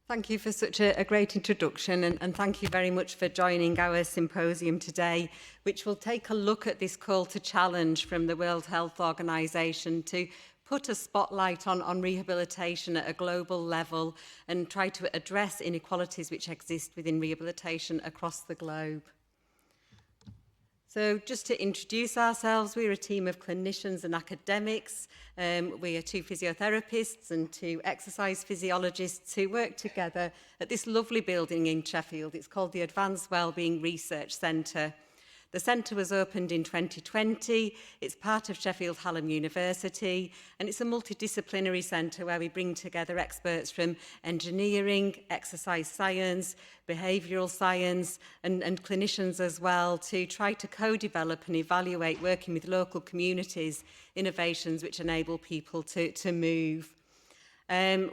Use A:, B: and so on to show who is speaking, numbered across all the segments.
A: Thank you for such a great introduction, and thank you very much for joining our symposium today, which will take a look at this call to challenge from the World Health Organization to put a spotlight on rehabilitation at a global level and try to address inequalities which exist within rehabilitation across the globe. So just to introduce ourselves, we're a team of clinicians and academics. We are 2 physiotherapists and 2 exercise physiologists who work together at this lovely building in Sheffield. It's called the Advanced Wellbeing Research Centre. The centre was opened in 2020. It's part of Sheffield Hallam University, and it's a multidisciplinary centre where we bring together experts from engineering, exercise science, behavioural science, and clinicians as well to try to co-develop and evaluate, working with local communities, innovations which enable people to move.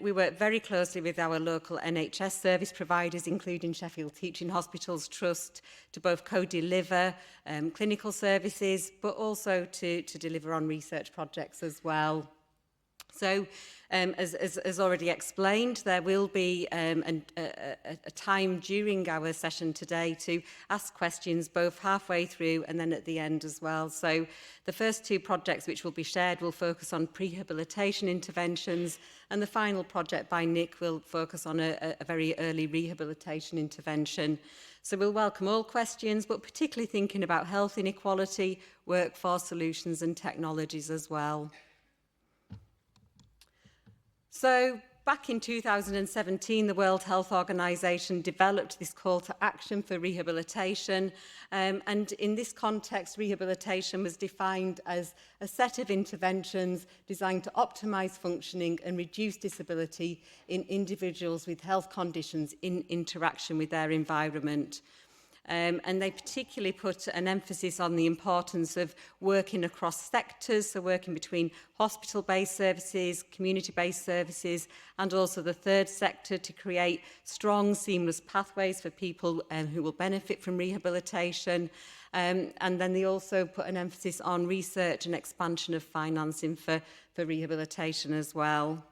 A: We work very closely with our local NHS service providers, including Sheffield Teaching Hospitals Trust, to both co-deliver clinical services, but also to deliver on research projects as well. So, as already explained, there will be a time during our session today to ask questions both halfway through and then at the end as well. So the first 2 projects which will be shared will focus on prehabilitation interventions, and the final project by Nick will focus on a very early rehabilitation intervention. So we'll welcome all questions, but particularly thinking about health inequality, workforce solutions and technologies as well. So back in 2017, the World Health Organization developed this call to action for rehabilitation. And in this context, rehabilitation was defined as a set of interventions designed to optimize functioning and reduce disability in individuals with health conditions in interaction with their environment. And they particularly put an emphasis on the importance of working across sectors, so working between hospital-based services, community-based services, and also the third sector to create strong, seamless pathways for people who will benefit from rehabilitation. And then they also put an emphasis on research and expansion of financing for rehabilitation as well.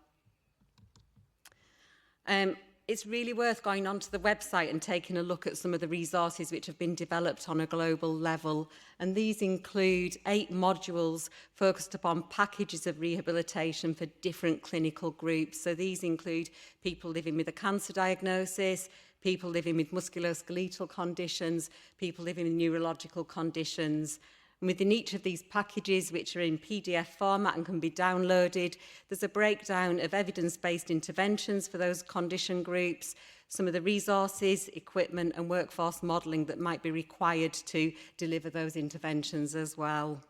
A: It's really worth going onto the website and taking a look at some of the resources which have been developed on a global level. And these include 8 modules focused upon packages of rehabilitation for different clinical groups. So these include people living with a cancer diagnosis, people living with musculoskeletal conditions, people living with neurological conditions. And within each of these packages, which are in PDF format and can be downloaded, there's a breakdown of evidence-based interventions for those condition groups, some of the resources, equipment and workforce modelling that might be required to deliver those interventions as well.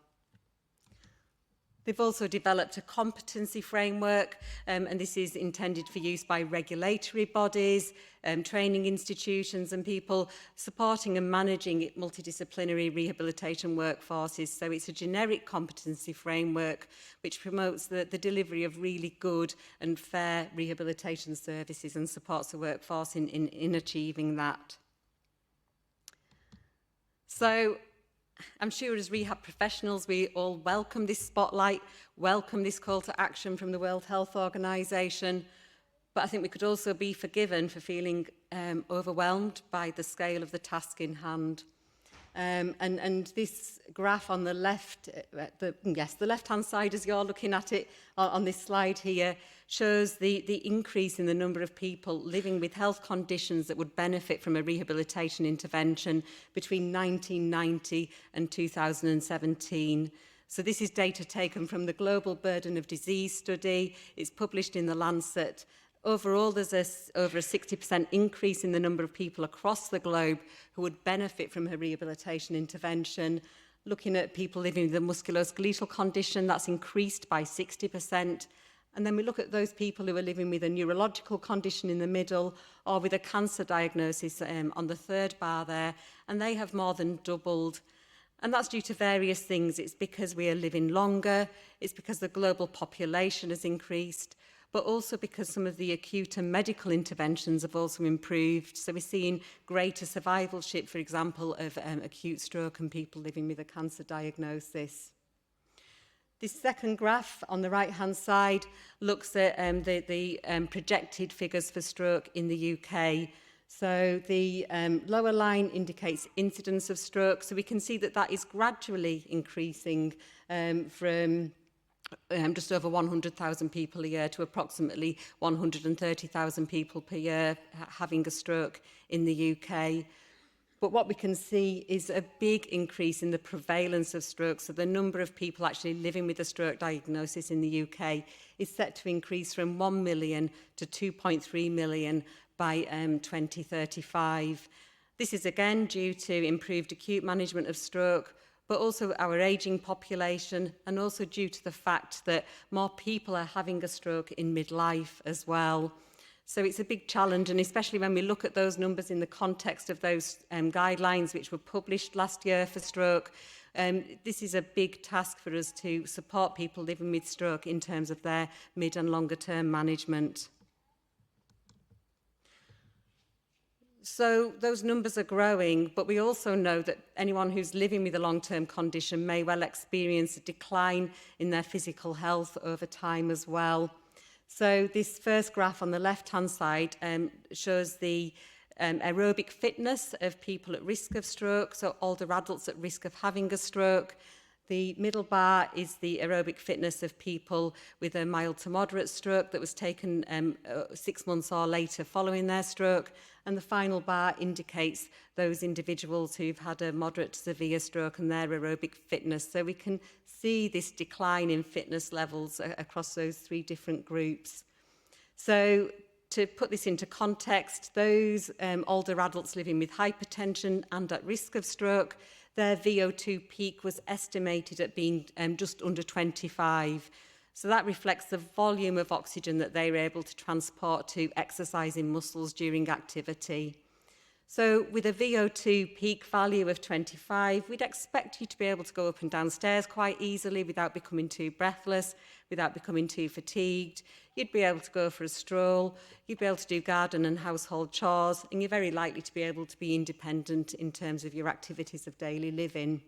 A: They've also developed a competency framework, and this is intended for use by regulatory bodies, training institutions and people supporting and managing multidisciplinary rehabilitation workforces. So it's a generic competency framework which promotes the delivery of really good and fair rehabilitation services and supports the workforce in achieving that. So I'm sure as rehab professionals, we all welcome this spotlight, welcome this call to action from the World Health Organization, but I think we could also be forgiven for feeling overwhelmed by the scale of the task in hand. And this graph on the left, the left-hand side as you're looking at it on this slide here, shows the increase in the number of people living with health conditions that would benefit from a rehabilitation intervention between 1990 and 2017. So this is data taken from the Global Burden of Disease study. It's published in The Lancet. Overall, there's over a 60% increase in the number of people across the globe who would benefit from a rehabilitation intervention. Looking at people living with a musculoskeletal condition, that's increased by 60%. And then we look at those people who are living with a neurological condition in the middle or with a cancer diagnosis on the third bar there, and they have more than doubled. And that's due to various things. It's because we are living longer, it's because the global population has increased, but also because some of the acute and medical interventions have also improved. So we're seeing greater survivalship, for example, of acute stroke and people living with a cancer diagnosis. This second graph on the right-hand side looks at the projected figures for stroke in the UK. So the lower line indicates incidence of stroke. So we can see that that is gradually increasing from just over 100,000 people a year to approximately 130,000 people per year having a stroke in the UK. But what we can see is a big increase in the prevalence of stroke. So the number of people actually living with a stroke diagnosis in the UK is set to increase from 1 million to 2.3 million by 2035. This is again due to improved acute management of stroke, but also our ageing population, and also due to the fact that more people are having a stroke in midlife as well. So it's a big challenge, and especially when we look at those numbers in the context of those guidelines which were published last year for stroke, this is a big task for us to support people living with stroke in terms of their mid and longer term management. So those numbers are growing, but we also know that anyone who's living with a long-term condition may well experience a decline in their physical health over time as well. So this first graph on the left-hand side shows the aerobic fitness of people at risk of stroke, so older adults at risk of having a stroke. The middle bar is the aerobic fitness of people with a mild to moderate stroke that was taken 6 months or later following their stroke. And the final bar indicates those individuals who've had a moderate to severe stroke and their aerobic fitness. So we can see this decline in fitness levels across those three different groups. So to put this into context, those older adults living with hypertension and at risk of stroke, their VO2 peak was estimated at being just under 25. So that reflects the volume of oxygen that they're able to transport to exercising muscles during activity. So with a VO2 peak value of 25, we'd expect you to be able to go up and down stairs quite easily without becoming too breathless, without becoming too fatigued. You'd be able to go for a stroll, you'd be able to do garden and household chores, and you're very likely to be able to be independent in terms of your activities of daily living.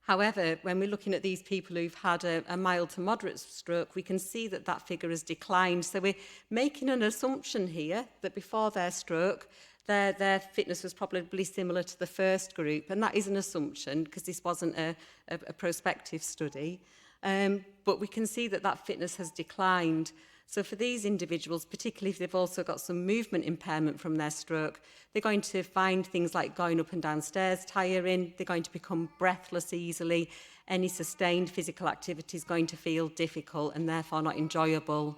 A: However, when we're looking at these people who've had a mild to moderate stroke, we can see that that figure has declined. So we're making an assumption here that before their stroke, their fitness was probably similar to the first group. And that is an assumption because this wasn't a prospective study. But we can see that that fitness has declined. So for these individuals, particularly if they've also got some movement impairment from their stroke, they're going to find things like going up and down stairs tiring, they're going to become breathless easily, any sustained physical activity is going to feel difficult and therefore not enjoyable.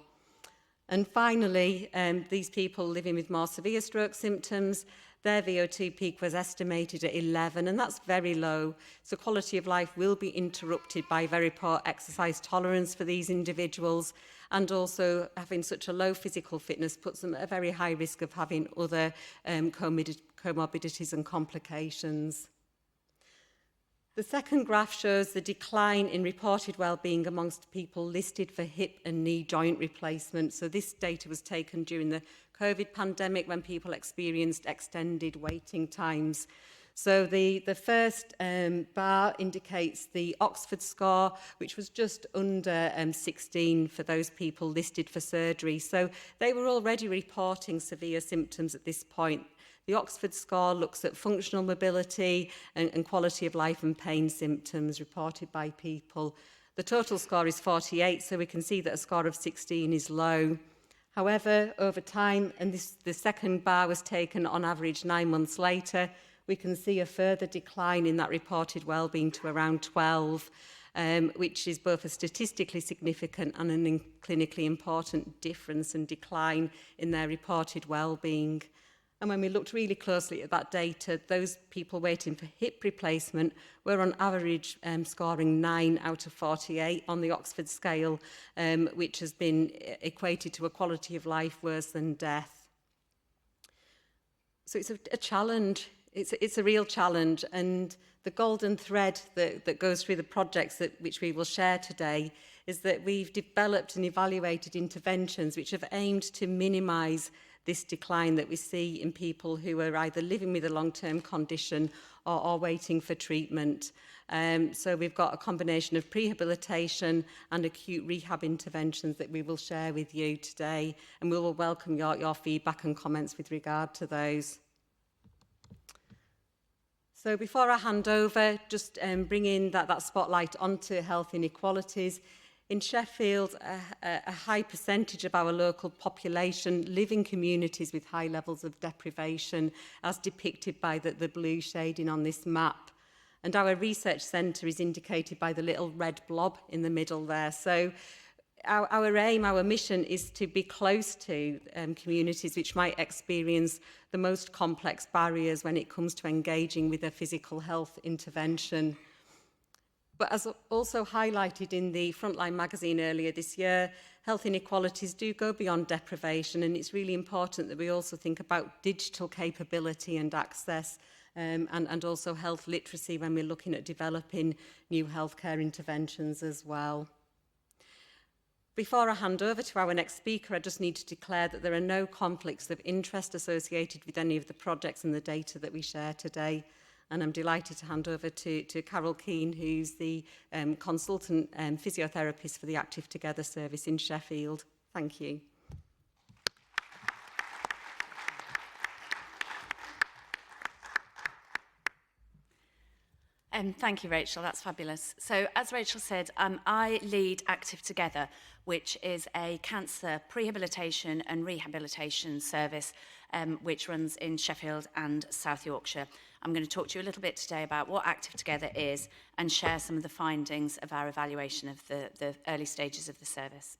A: And finally, these people living with more severe stroke symptoms, their VO2 peak was estimated at 11, and that's very low. So quality of life will be interrupted by very poor exercise tolerance for these individuals, and also having such a low physical fitness puts them at a very high risk of having other comorbidities and complications. The second graph shows the decline in reported well-being amongst people listed for hip and knee joint replacement. So this data was taken during the COVID pandemic when people experienced extended waiting times. So the first bar indicates the Oxford score, which was just under 16 for those people listed for surgery. So they were already reporting severe symptoms at this point. The Oxford score looks at functional mobility and quality of life and pain symptoms reported by people. The total score is 48, so we can see that a score of 16 is low. However, over time, and the second bar was taken on average 9 months later, we can see a further decline in that reported well-being to around 12, which is both a statistically significant and a clinically important difference and decline in their reported well-being. And when we looked really closely at that data, those people waiting for hip replacement were on average scoring 9 out of 48 on the Oxford scale, which has been equated to a quality of life worse than death. So it's a challenge. It's a real challenge. And the golden thread that goes through the projects which we will share today is that we've developed and evaluated interventions which have aimed to minimise this decline that we see in people who are either living with a long-term condition or waiting for treatment. So we've got a combination of prehabilitation and acute rehab interventions that we will share with you today, and we will welcome your feedback and comments with regard to those. So before I hand over, just bringing that spotlight onto health inequalities. In Sheffield, a high percentage of our local population live in communities with high levels of deprivation, as depicted by the blue shading on this map. And our research centre is indicated by the little red blob in the middle there. So our aim, our mission is to be close to communities which might experience the most complex barriers when it comes to engaging with a physical health intervention. But as also highlighted in the Frontline magazine earlier this year, health inequalities do go beyond deprivation, and it's really important that we also think about digital capability and access, and also health literacy when we're looking at developing new healthcare interventions as well. Before I hand over to our next speaker, I just need to declare that there are no conflicts of interest associated with any of the projects and the data that we share today. And I'm delighted to hand over to Carol Keane, who's the consultant physiotherapist for the Active Together service in Sheffield. Thank you.
B: Thank you, Rachel. That's fabulous. So, as Rachel said, I lead Active Together, which is a cancer prehabilitation and rehabilitation service which runs in Sheffield and South Yorkshire. I'm going to talk to you a little bit today about what Active Together is and share some of the findings of our evaluation of the early stages of the service.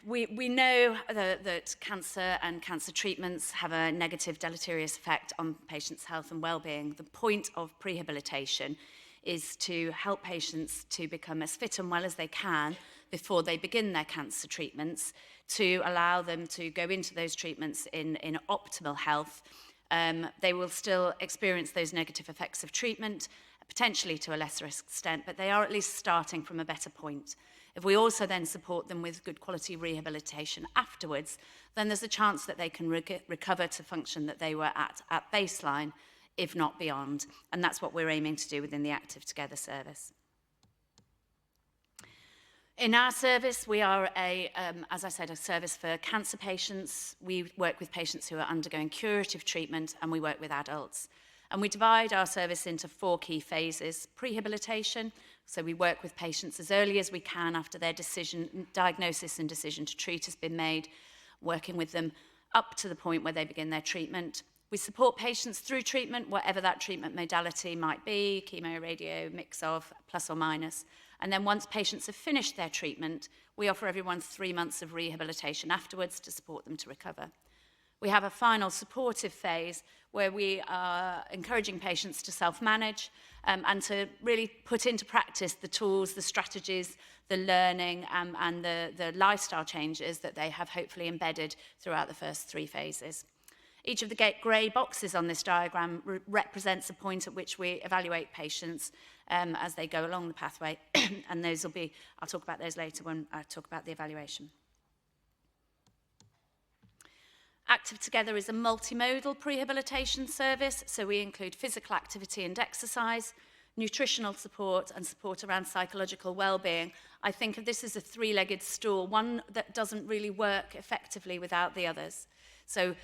B: We know that cancer and cancer treatments have a negative deleterious effect on patients' health and well-being. The point of prehabilitation is to help patients to become as fit and well as they can before they begin their cancer treatments, to allow them to go into those treatments in optimal health. They will still experience those negative effects of treatment, potentially to a lesser extent, but they are at least starting from a better point. If we also then support them with good quality rehabilitation afterwards, then there's a chance that they can recover to function that they were at baseline, if not beyond. And that's what we're aiming to do within the Active Together service. In our service, we are as I said, a service for cancer patients. We work with patients who are undergoing curative treatment, and we work with adults. And we divide our service into 4 key phases. Prehabilitation, so we work with patients as early as we can after their diagnosis and decision to treat has been made, working with them up to the point where they begin their treatment. We support patients through treatment, whatever that treatment modality might be, chemo, radio, mix of, plus or minus. And then once patients have finished their treatment, we offer everyone 3 months of rehabilitation afterwards to support them to recover. We have a final supportive phase where we are encouraging patients to self-manage and to really put into practice the tools, the strategies, the learning and the lifestyle changes that they have hopefully embedded throughout the first 3 phases. Each of the grey boxes on this diagram represents a point at which we evaluate patients as they go along the pathway, and those will be, I'll talk about those later when I talk about the evaluation. Active Together is a multimodal prehabilitation service, so we include physical activity and exercise, nutritional support, and support around psychological well-being. I think of this as a 3-legged stool, one that doesn't really work effectively without the others. So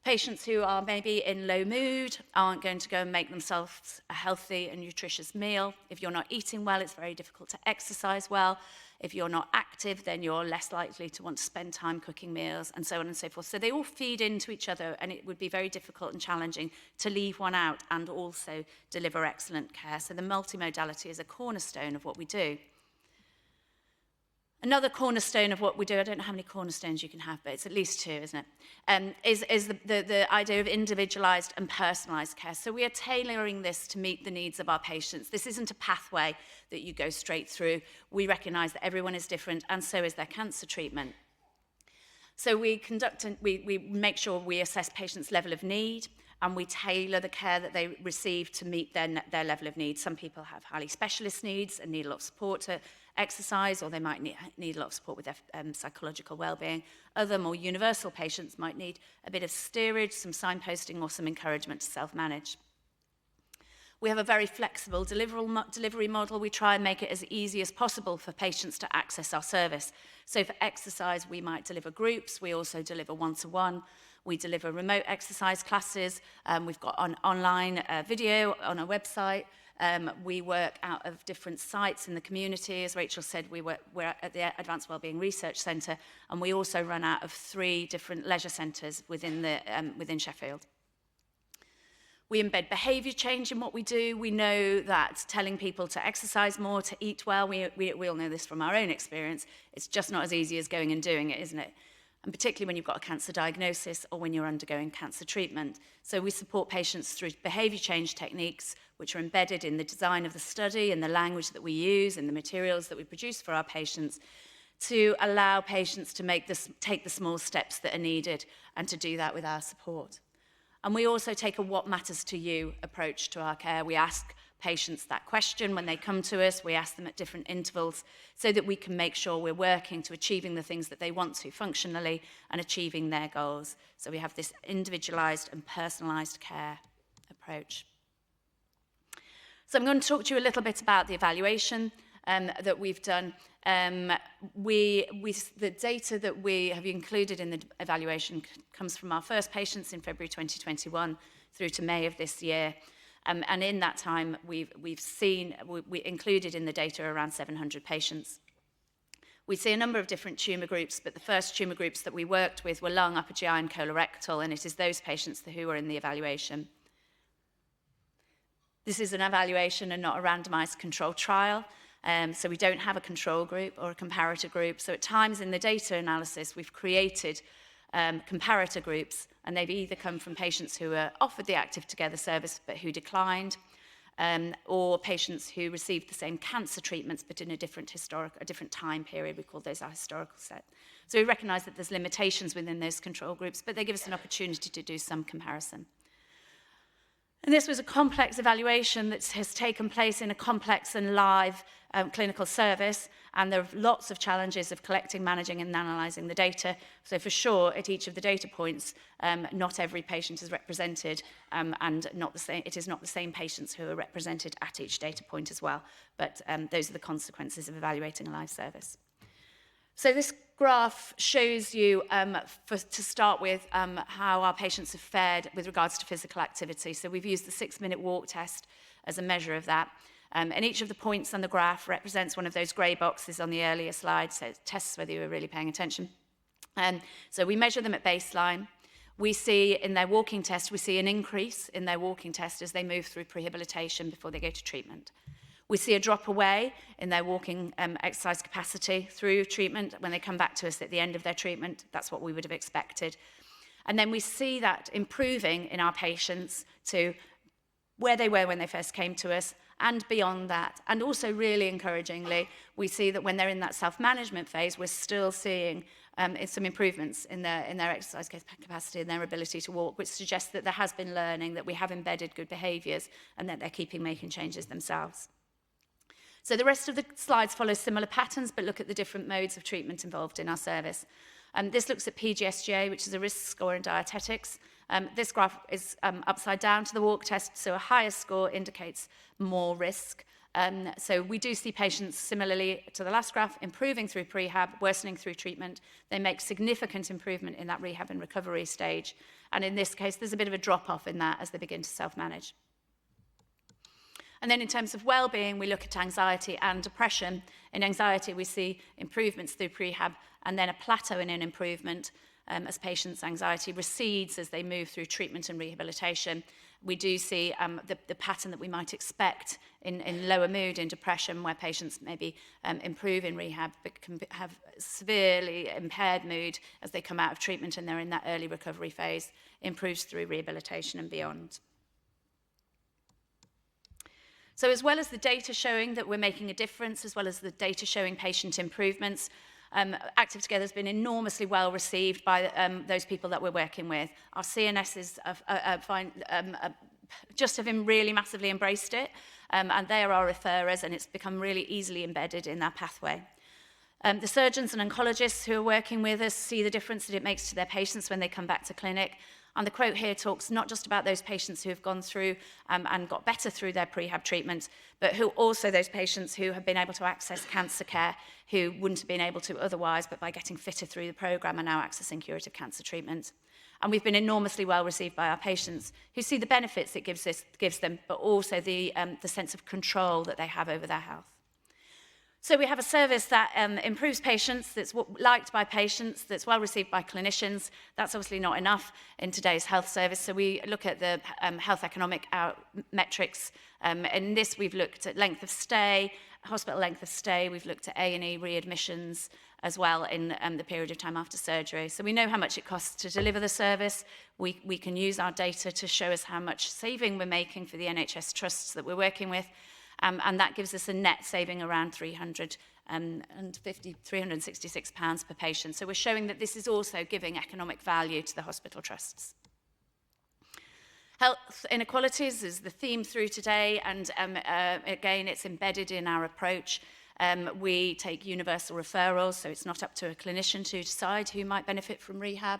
B: patients who are maybe in low mood aren't going to go and make themselves a healthy and nutritious meal. If you're not eating well, it's very difficult to exercise well. If you're not active, then you're less likely to want to spend time cooking meals, and so on and so forth. So they all feed into each other, and it would be very difficult and challenging to leave one out and also deliver excellent care. So the multimodality is a cornerstone of what we do. Another cornerstone of what we do, I don't know how many cornerstones you can have, but it's at least 2, isn't it? Is the idea of individualised and personalised care. So we are tailoring this to meet the needs of our patients. This isn't a pathway that you go straight through. We recognise that everyone is different, and so is their cancer treatment. So we make sure we assess patients' level of need, and we tailor the care that they receive to meet their level of need. Some people have highly specialist needs and need a lot of support to exercise, or they might need a lot of support with their psychological well-being. Other more universal patients might need a bit of steerage, some signposting, or some encouragement to self-manage. We have a very flexible delivery model. We try and make it as easy as possible for patients to access our service. So for exercise, we might deliver groups. We also deliver one-to-one. We deliver remote exercise classes. We've got online video on our website. We work out of different sites in the community. As Rachel said, we're at the Advanced Wellbeing Research Centre, and we also run out of 3 different leisure centres within Sheffield. We embed behaviour change in what we do. We know that telling people to exercise more, to eat well, we all know this from our own experience, it's just not as easy as going and doing it, isn't it? And particularly when you've got a cancer diagnosis or when you're undergoing cancer treatment. So we support patients through behaviour change techniques, which are embedded in the design of the study and the language that we use and the materials that we produce for our patients, to allow patients to take the small steps that are needed and to do that with our support. And we also take a what matters to you approach to our care. We ask patients that question when they come to us. We ask them at different intervals so that we can make sure we're working to achieving the things that they want to functionally and achieving their goals. So we have this individualised and personalised care approach. So I'm going to talk to you a little bit about the evaluation that we've done. The data that we have included in the evaluation comes from our first patients in February 2021 through to May of this year. And in that time, we included in the data around 700 patients. We see a number of different tumour groups, but the first tumour groups that we worked with were lung, upper GI and colorectal, and it is those patients who are in the evaluation. This is an evaluation and not a randomised controlled trial. So we don't have a control group or a comparator group. So at times in the data analysis, we've created comparator groups, and they've either come from patients who were offered the Active Together service but who declined, or patients who received the same cancer treatments but in a different time period. We call those our historical set. So we recognise that there's limitations within those control groups, but they give us an opportunity to do some comparison. And this was a complex evaluation that has taken place in a complex and live clinical service, and there are lots of challenges of collecting, managing and analysing the data. So for sure, at each of the data points, not every patient is represented, and it is not the same patients who are represented at each data point as well, but those are the consequences of evaluating a live service. So this graph shows you, to start with, how our patients have fared with regards to physical activity. So we've used the 6-minute walk test as a measure of that. And each of the points on the graph represents one of those grey boxes on the earlier slide, so it tests whether you were really paying attention. So we measure them at baseline. We see in their walking test, we see an increase in their walking test as they move through prehabilitation before they go to treatment. We see a drop away in their walking exercise capacity through treatment when they come back to us at the end of their treatment. That's what we would have expected. And then we see that improving in our patients to where they were when they first came to us and beyond that. And also really encouragingly, we see that when they're in that self-management phase, we're still seeing some improvements in their exercise capacity and their ability to walk, which suggests that there has been learning, that we have embedded good behaviours and that they're making changes themselves. So the rest of the slides follow similar patterns, but look at the different modes of treatment involved in our service. This looks at PGSGA, which is a risk score in dietetics. This graph is upside down to the walk test, so a higher score indicates more risk. So we do see patients, similarly to the last graph, improving through prehab, worsening through treatment. They make significant improvement in that rehab and recovery stage. And in this case, there's a bit of a drop-off in that as they begin to self-manage. And then in terms of well-being, we look at anxiety and depression. In anxiety, we see improvements through prehab and then a plateau in an improvement as patients' anxiety recedes as they move through treatment and rehabilitation. We do see the pattern that we might expect in lower mood in depression, where patients maybe improve in rehab but can have severely impaired mood as they come out of treatment and they're in that early recovery phase, improves through rehabilitation and beyond. So as well as the data showing that we're making a difference, as well as the data showing patient improvements, Active Together has been enormously well received by those people that we're working with. Our CNSs just have really massively embraced it, and they are our referrers, and it's become really easily embedded in their pathway. The surgeons and oncologists who are working with us see the difference that it makes to their patients when they come back to clinic. And the quote here talks not just about those patients who have gone through and got better through their prehab treatment, but who also those patients who have been able to access cancer care who wouldn't have been able to otherwise, but by getting fitter through the programme are now accessing curative cancer treatment. And we've been enormously well received by our patients who see the benefits it gives them, but also the sense of control that they have over their health. So we have a service that improves patients, that's liked by patients, that's well received by clinicians. That's obviously not enough in today's health service. So we look at the health economic metrics. In this, we've looked at length of stay, hospital length of stay. We've looked at A&E readmissions as well in the period of time after surgery. So we know how much it costs to deliver the service. We can use our data to show us how much saving we're making for the NHS trusts that we're working with. And that gives us a net saving around £366 per patient. So we're showing that this is also giving economic value to the hospital trusts. Health inequalities is the theme through today, and again, it's embedded in our approach. We take universal referrals, so it's not up to a clinician to decide who might benefit from rehab.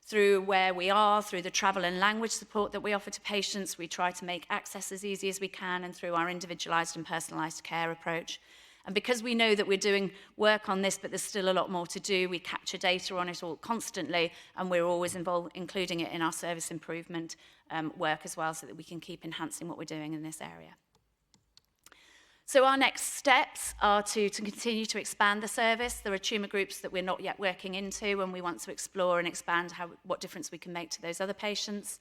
B: Through where we are, through the travel and language support that we offer to patients, we try to make access as easy as we can, and through our individualised and personalised care approach. And because we know that we're doing work on this, but there's still a lot more to do, we capture data on it all constantly, and we're always including it in our service improvement work as well, so that we can keep enhancing what we're doing in this area. So our next steps are to continue to expand the service. There are tumour groups that we're not yet working into, and we want to explore and expand what difference we can make to those other patients.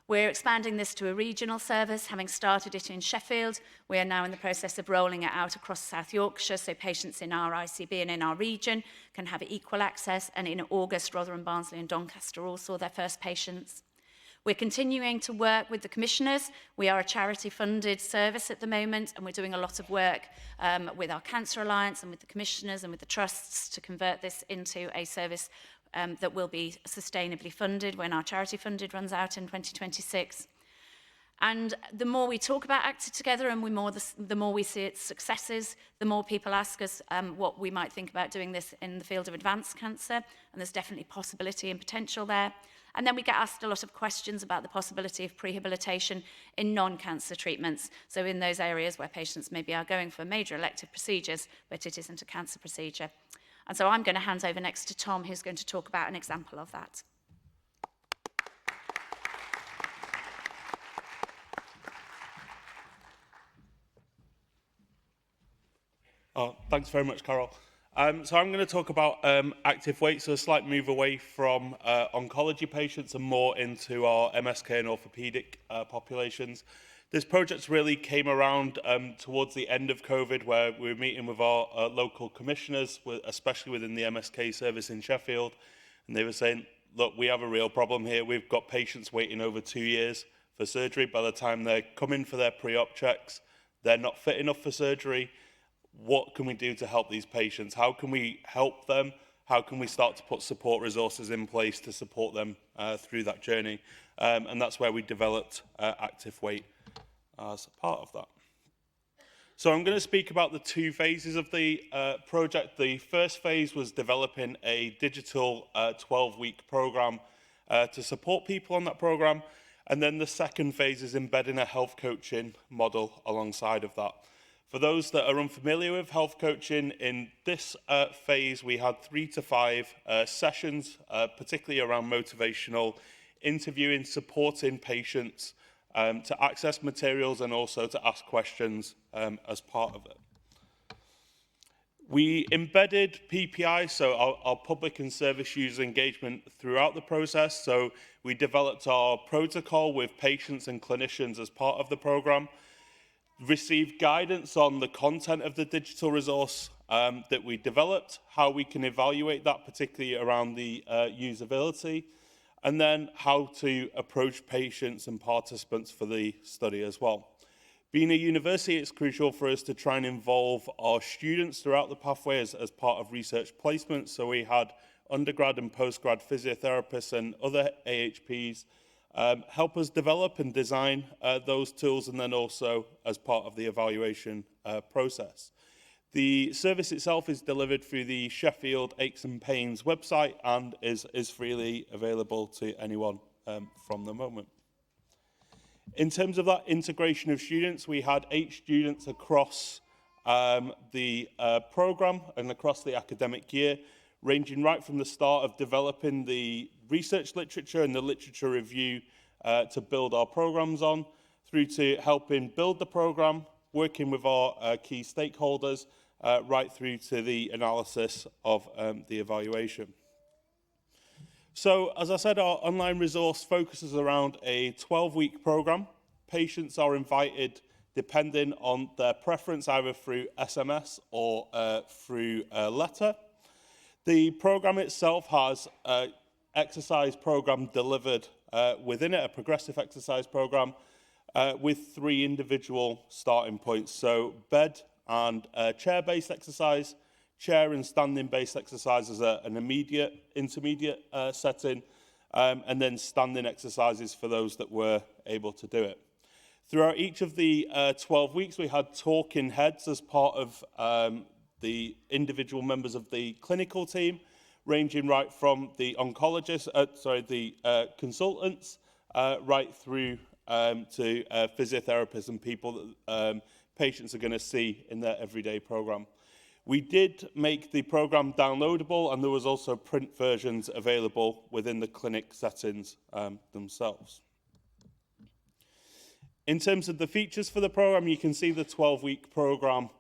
B: We're expanding this to a regional service, having started it in Sheffield. We are now in the process of rolling it out across South Yorkshire, so patients in our ICB and in our region can have equal access, and in August, Rotherham, Barnsley and Doncaster all saw their first patients. We're continuing to work with the commissioners. We are a charity-funded service at the moment, and we're doing a lot of work with our Cancer Alliance and with the commissioners and with the trusts to convert this into a service that will be sustainably funded when our charity-funded runs out in 2026. And the more we talk about Acted Together and the more we see its successes, the more people ask us what we might think about doing this in the field of advanced cancer, and there's definitely possibility and potential there. And then we get asked a lot of questions about the possibility of prehabilitation in non-cancer treatments, so in those areas where patients maybe are going for major elective procedures, but it isn't a cancer procedure. And so I'm going to hand over next to Tom, who's going to talk about an example of that.
C: Thanks very much, Carol. So I'm going to talk about active weight, so a slight move away from oncology patients and more into our MSK and orthopaedic populations. This project really came around towards the end of COVID, where we were meeting with our local commissioners, especially within the MSK service in Sheffield, and they were saying, look, we have a real problem here. We've got patients waiting over 2 years for surgery. By the time they come in for their pre-op checks, they're not fit enough for surgery. What can we do to help these patients? How can we help them? How can we start to put support resources in place to support them through that journey? And that's where we developed Active Weight as a part of that. So I'm going to speak about the two phases of the project. The first phase was developing a digital 12-week program to support people on that program. And then the second phase is embedding a health coaching model alongside of that. For those that are unfamiliar with health coaching, in this phase, we had 3 to 5 sessions, particularly around motivational interviewing, supporting patients to access materials and also to ask questions as part of it. We embedded PPI, so our public and service user engagement, throughout the process. So we developed our protocol with patients and clinicians as part of the program. Received guidance on the content of the digital resource that we developed, how we can evaluate that, particularly around the usability, and then how to approach patients and participants for the study as well. Being a university, it's crucial for us to try and involve our students throughout the pathway as part of research placements. So we had undergrad and postgrad physiotherapists and other AHPs help us develop and design those tools, and then also as part of the evaluation process. The service itself is delivered through the Sheffield Aches and Pains website and is freely available to anyone from the moment. In terms of that integration of students, we had 8 students across the programme and across the academic year, ranging right from the start of developing the research literature and the literature review to build our programmes on, through to helping build the programme, working with our key stakeholders, right through to the analysis of the evaluation. So, as I said, our online resource focuses around a 12-week programme. Patients are invited, depending on their preference, either through SMS or through a letter. The programme itself has an exercise programme delivered within it, a progressive exercise programme, with 3 individual starting points. So, bed and chair-based exercise, chair and standing-based exercise as an intermediate setting, and then standing exercises for those that were able to do it. Throughout each of the 12 weeks, we had talking heads as part of the individual members of the clinical team, ranging right from the oncologist, the consultants, right through to physiotherapists and people that patients are going to see in their everyday programme. We did make the programme downloadable, and there was also print versions available within the clinic settings themselves. In terms of the features for the programme, you can see the 12-week programme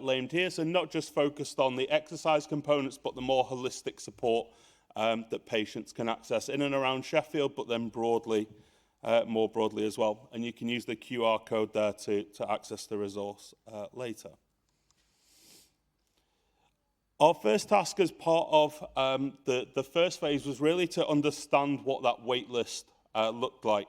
C: named here, so not just focused on the exercise components, but the more holistic support that patients can access in and around Sheffield, but then more broadly as well. And you can use the QR code there to access the resource later. Our first task as part of the first phase was really to understand what that wait list looked like.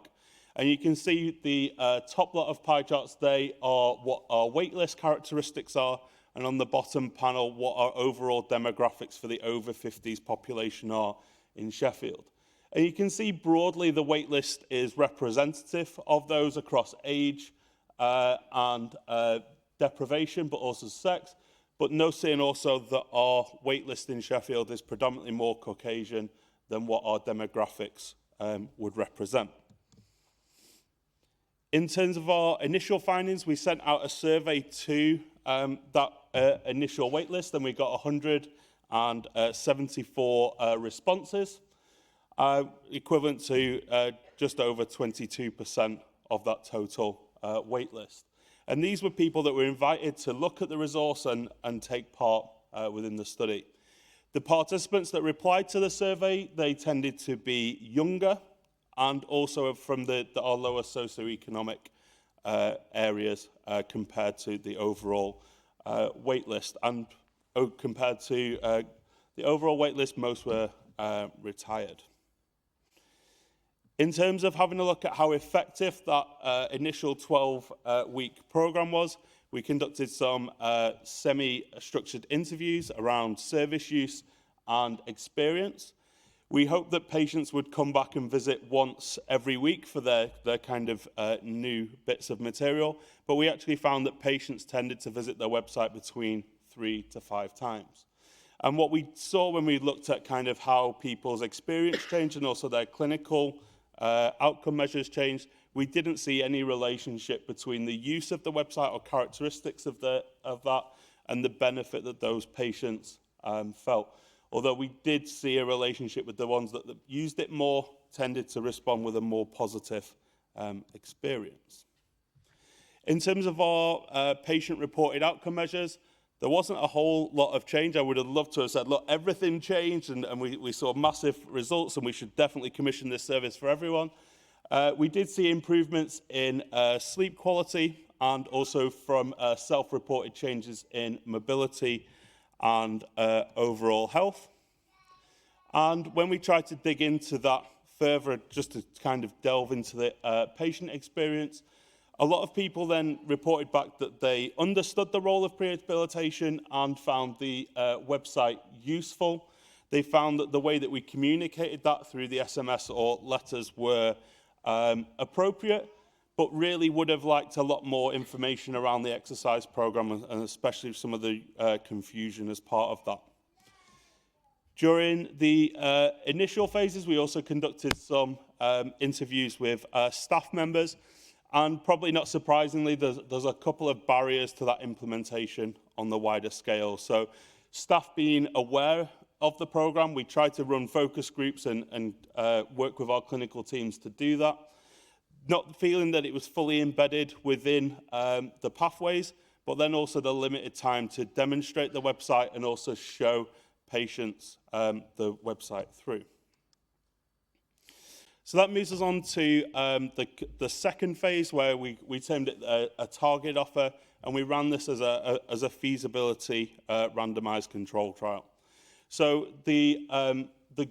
C: And you can see the top lot of pie charts, they are what our wait list characteristics are, and on the bottom panel, what our overall demographics for the over 50s population are in Sheffield. And you can see broadly the wait list is representative of those across age and deprivation, but also sex. But noting also that our wait list in Sheffield is predominantly more Caucasian than what our demographics would represent. In terms of our initial findings, we sent out a survey to that initial wait list, and we got 174 responses, equivalent to just over 22% of that total wait list. And these were people that were invited to look at the resource and take part within the study. The participants that replied to the survey, they tended to be younger and also from our lower socioeconomic areas compared to the overall wait list. And compared to the overall wait list, most were retired. In terms of having a look at how effective that initial 12-week programme was, we conducted some semi-structured interviews around service use and experience. We hope that patients would come back and visit once every week for their kind of new bits of material, but we actually found that patients tended to visit their website between 3 to 5 times. And what we saw when we looked at kind of how people's experience changed and also their clinical outcome measures changed, we didn't see any relationship between the use of the website or characteristics of that and the benefit that those patients felt. Although we did see a relationship with the ones that used it more, tended to respond with a more positive experience. In terms of our patient-reported outcome measures, there wasn't a whole lot of change. I would have loved to have said, look, everything changed and we saw massive results and we should definitely commission this service for everyone. We did see improvements in sleep quality and also from self-reported changes in mobility and overall health. And when we tried to dig into that further, just to kind of delve into the patient experience, a lot of people then reported back that they understood the role of prehabilitation and found the website useful. They found that the way that we communicated that through the SMS or letters were appropriate, but really would have liked a lot more information around the exercise program, and especially some of the confusion as part of that. During the initial phases, we also conducted some interviews with staff members, and probably not surprisingly, there's a couple of barriers to that implementation on the wider scale. So staff being aware of the program, we tried to run focus groups and work with our clinical teams to do that. Not feeling that it was fully embedded within the pathways, but then also the limited time to demonstrate the website and also show patients the website through. So that moves us on to the second phase, where we termed it a target offer, and we ran this as a feasibility randomized control trial. So the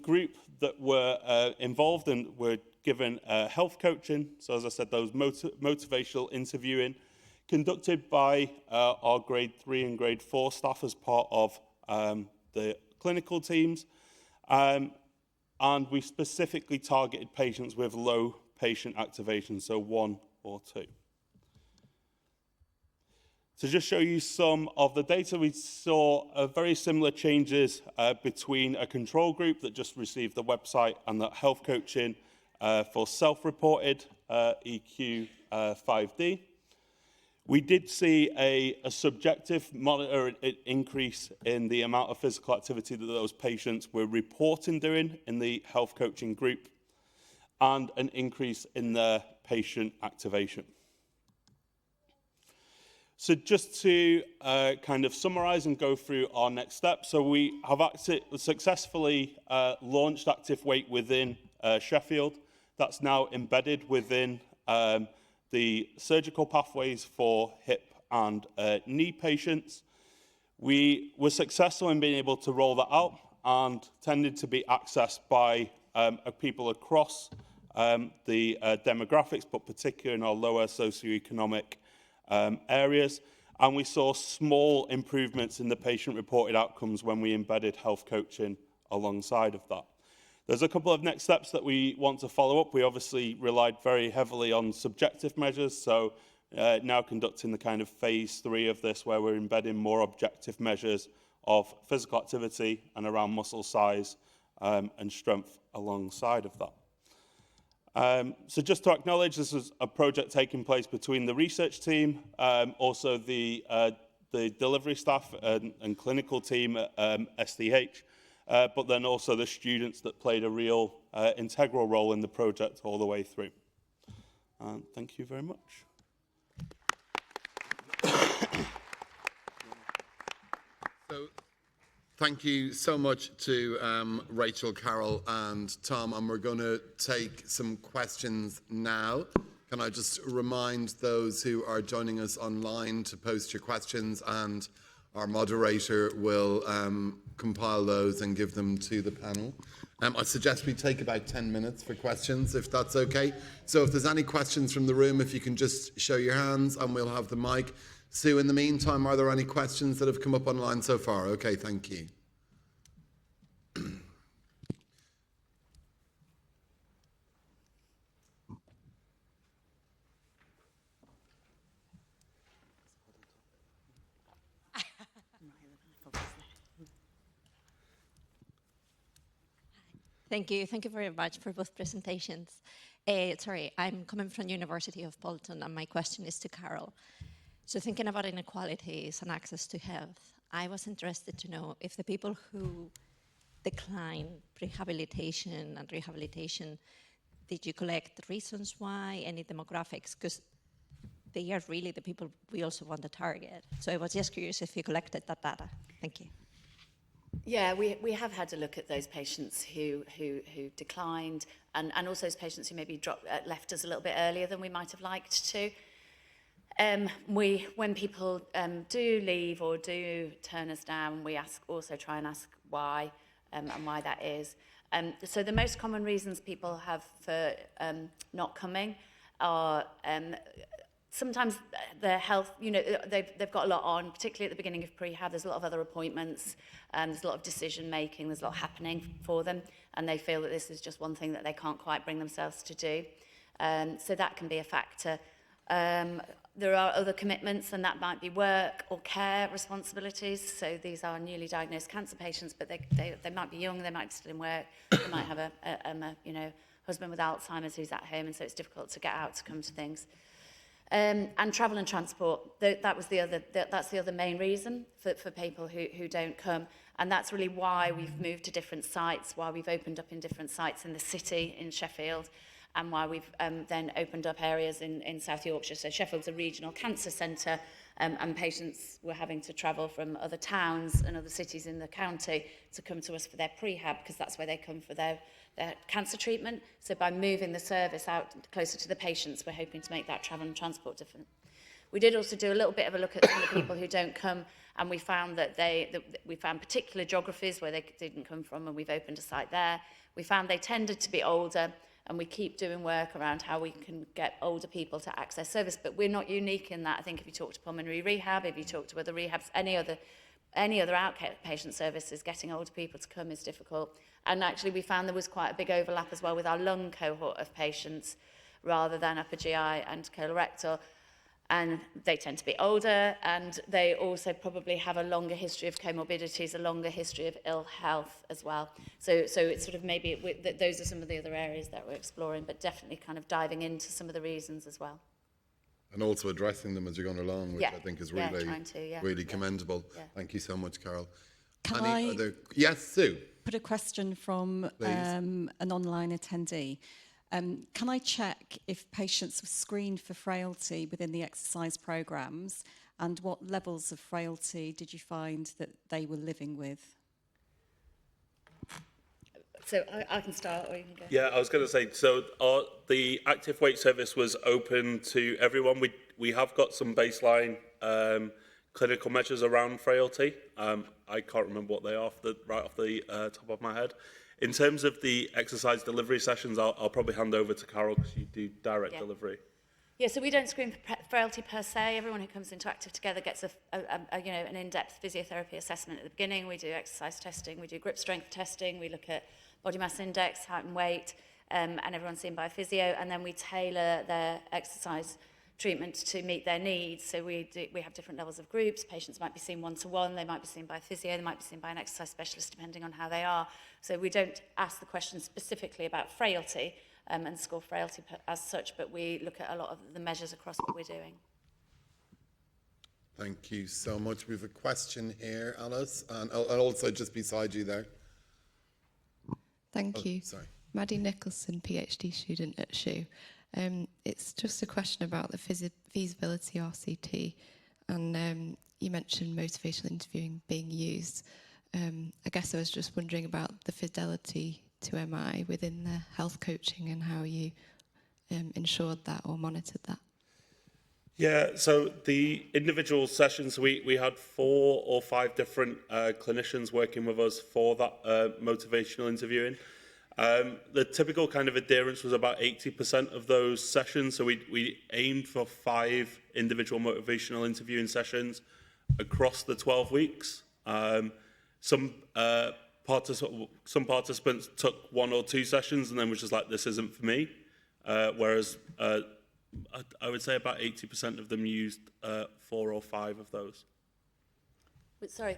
C: group that were involved and were given health coaching, so as I said, those motivational interviewing, conducted by our grade 3 and grade 4 staff as part of the clinical teams, and we specifically targeted patients with low patient activation, so 1 or 2. To just show you some of the data, we saw very similar changes between a control group that just received the website and that health coaching for self-reported EQ 5D. We did see a subjective monitor increase in the amount of physical activity that those patients were reporting doing in the health coaching group, and an increase in their patient activation. So just to kind of summarize and go through our next steps. So we have successfully launched Active Weight within Sheffield. That's now embedded within the surgical pathways for hip and knee patients. We were successful in being able to roll that out and tended to be accessed by people across the demographics, but particularly in our lower socioeconomic areas. And we saw small improvements in the patient-reported outcomes when we embedded health coaching alongside of that. There's a couple of next steps that we want to follow up. We obviously relied very heavily on subjective measures, so now conducting the kind of phase 3 of this, where we're embedding more objective measures of physical activity and around muscle size and strength alongside of that. So just to acknowledge, this is a project taking place between the research team, also the delivery staff and clinical team at SDH, but then also the students that played a real integral role in the project all the way through. Thank you very much.
D: So, thank you so much to Rachel, Carol and Tom, and we're going to take some questions now. Can I just remind those who are joining us online to post your questions, and our moderator will compile those and give them to the panel. I suggest we take about 10 minutes for questions, if that's okay. So if there's any questions from the room, if you can just show your hands and we'll have the mic. Sue, in the meantime, are there any questions that have come up online so far? Okay, thank you.
E: Thank you. Thank you very much for both presentations. I'm coming from University of Bolton, and my question is to Carol. So thinking about inequalities and access to health, I was interested to know if the people who decline prehabilitation and rehabilitation, did you collect reasons why, any demographics? Because they are really the people we also want to target. So I was just curious if you collected that data. Thank you.
B: Yeah, we have had a look at those patients who declined, and also those patients who maybe left us a little bit earlier than we might have liked to. When people do leave or do turn us down, we try and ask why and why that is. So the most common reasons people have for not coming are sometimes their health, they've got a lot on, particularly at the beginning of prehab. There's a lot of other appointments, there's a lot of decision making, there's a lot happening for them, and they feel that this is just one thing that they can't quite bring themselves to do. So that can be a factor. There are other commitments, and that might be work or care responsibilities. So these are newly diagnosed cancer patients, but they might be young, they might be still in work, they might have a husband with Alzheimer's who's at home, and so it's difficult to get out to come to things. And travel and transport, that's the other main reason for people who don't come. And that's really why we've moved to different sites, why we've opened up in different sites in the city, in Sheffield, and why we've then opened up areas in South Yorkshire. So Sheffield's a regional cancer centre, and patients were having to travel from other towns and other cities in the county to come to us for their prehab, because that's where they come for their cancer treatment. So by moving the service out closer to the patients, we're hoping to make that travel and transport different. We did also do a little bit of a look at some of the people who don't come, and we found that we found particular geographies where they didn't come from, and we've opened a site there. We found they tended to be older, and we keep doing work around how we can get older people to access service. But we're not unique in that. I think if you talk to pulmonary rehab, if you talk to other rehabs, any other outpatient services, getting older people to come is difficult. And actually we found there was quite a big overlap as well with our lung cohort of patients rather than upper GI and colorectal. And they tend to be older, and they also probably have a longer history of comorbidities, a longer history of ill health as well. So it's sort of those are some of the other areas that we're exploring, but definitely kind of diving into some of the reasons as well.
D: And also addressing them as you're going along, which I think is really commendable. Yeah. Thank you so much, Carol. Yes, Sue?
F: Put a question from an online attendee. Can I check if patients were screened for frailty within the exercise programmes, and what levels of frailty did you find that they were living with?
B: So I can start, or you can go.
C: Yeah, I was going to say, so the active weight service was open to everyone. We have got some baseline clinical measures around frailty. I can't remember what they are right off the top of my head. In terms of the exercise delivery sessions, I'll probably hand over to Carol because you do direct delivery.
B: Yeah, so we don't screen for frailty per se. Everyone who comes into Active Together gets an in-depth physiotherapy assessment at the beginning. We do exercise testing, we do grip strength testing, we look at body mass index, height and weight, and everyone's seen by a physio, and then we tailor their exercise treatment to meet their needs. So we have different levels of groups. Patients might be seen one-to-one, they might be seen by a physio, they might be seen by an exercise specialist, depending on how they are. So we don't ask the question specifically about frailty and score frailty as such, but we look at a lot of the measures across what we're doing.
D: Thank you so much. We have a question here, Alice, and also just beside you there.
G: Thank you.
D: Sorry.
G: Maddie Nicholson, PhD student at SHU. It's just a question about the feasibility RCT, and you mentioned motivational interviewing being used. I guess I was just wondering about the fidelity to MI within the health coaching and how you ensured that or monitored that.
C: Yeah, so the individual sessions, we had 4 or 5 different clinicians working with us for that motivational interviewing. The typical kind of adherence was about 80% of those sessions. So we aimed for 5 individual motivational interviewing sessions across the 12 weeks. Some participants took 1 or 2 sessions and then was just like, this isn't for me. Whereas I would say about 80% of them used 4 or 5 of those.
B: Sorry,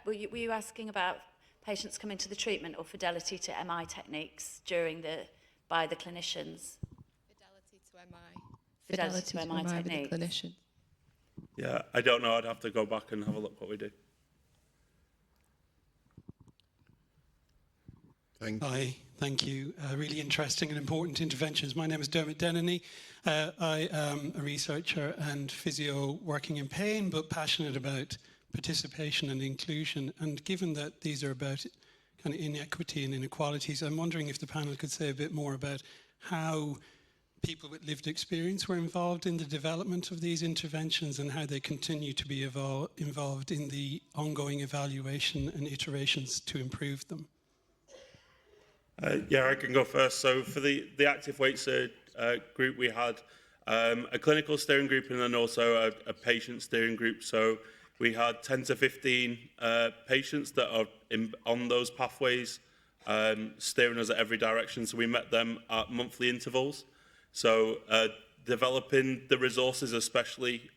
B: were you asking about patients coming to the treatment or fidelity to MI techniques by the clinicians?
G: Fidelity to MI.
B: Fidelity to MI techniques.
G: By the clinician.
C: Yeah, I don't know. I'd have to go back and have a look what we do.
H: Hi, thank you. Really interesting and important interventions. My name is Dermot Dennehy. I am a researcher and physio working in pain, but passionate about participation and inclusion. And given that these are about kind of inequity and inequalities, I'm wondering if the panel could say a bit more about how people with lived experience were involved in the development of these interventions and how they continue to be involved in the ongoing evaluation and iterations to improve them.
C: Yeah, I can go first. So for the active weights group, we had a clinical steering group and then also a patient steering group. So we had 10 to 15 patients that are on those pathways, steering us at every direction. So we met them at monthly intervals. So developing the resources especially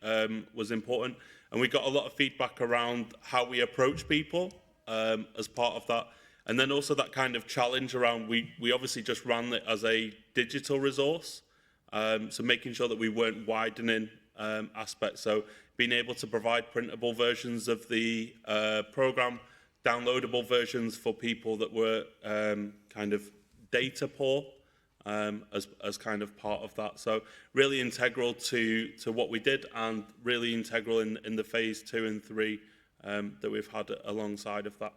C: was important. And we got a lot of feedback around how we approach people as part of that. And then also that kind of challenge around, we obviously just ran it as a digital resource. So making sure that we weren't widening aspects. So being able to provide printable versions of the program, downloadable versions for people that were kind of data poor as kind of part of that. So really integral to what we did, and really integral in the phase 2 and 3 that we've had alongside of that.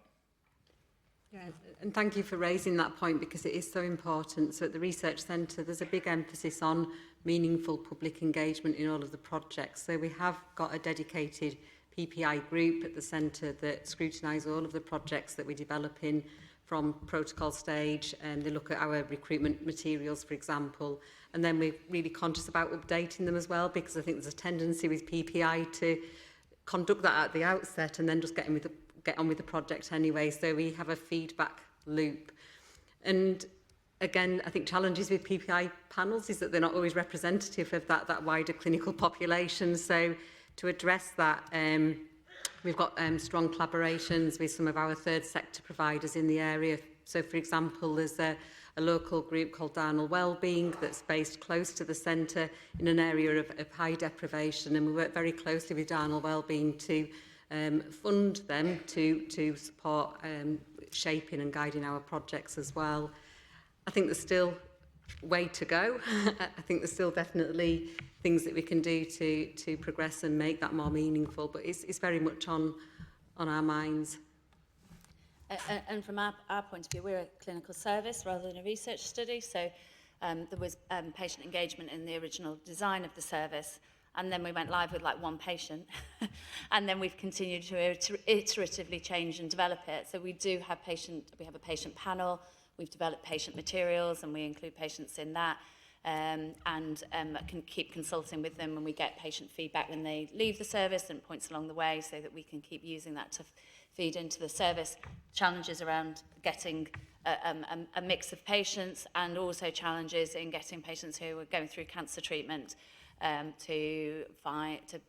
A: Yeah, and thank you for raising that point, because it is so important. So at the Research Centre, there's a big emphasis on meaningful public engagement in all of the projects. So we have got a dedicated PPI group at the centre that scrutinise all of the projects that we develop in from protocol stage, and they look at our recruitment materials, for example, and then we're really conscious about updating them as well, because I think there's a tendency with PPI to conduct that at the outset and then just get on with the project anyway. So we have a feedback loop. And again, I think challenges with PPI panels is that they're not always representative of that wider clinical population. So to address that, we've got strong collaborations with some of our third sector providers in the area. So for example, there's a local group called Darnall Wellbeing that's based close to the centre in an area of high deprivation, and we work very closely with Darnall Wellbeing to fund them to support shaping and guiding our projects as well. I think there's still way to go. I think there's still definitely things that we can do to progress and make that more meaningful, but it's very much on our minds.
B: And from our point of view, we're a clinical service rather than a research study, so there was patient engagement in the original design of the service, and then we went live with like one patient, and then we've continued to iteratively change and develop it. So we have a patient panel, we've developed patient materials, and we include patients in that, and can keep consulting with them when we get patient feedback when they leave the service and points along the way, so that we can keep using that to feed into the service. Challenges around getting a mix of patients, and also challenges in getting patients who are going through cancer treatment to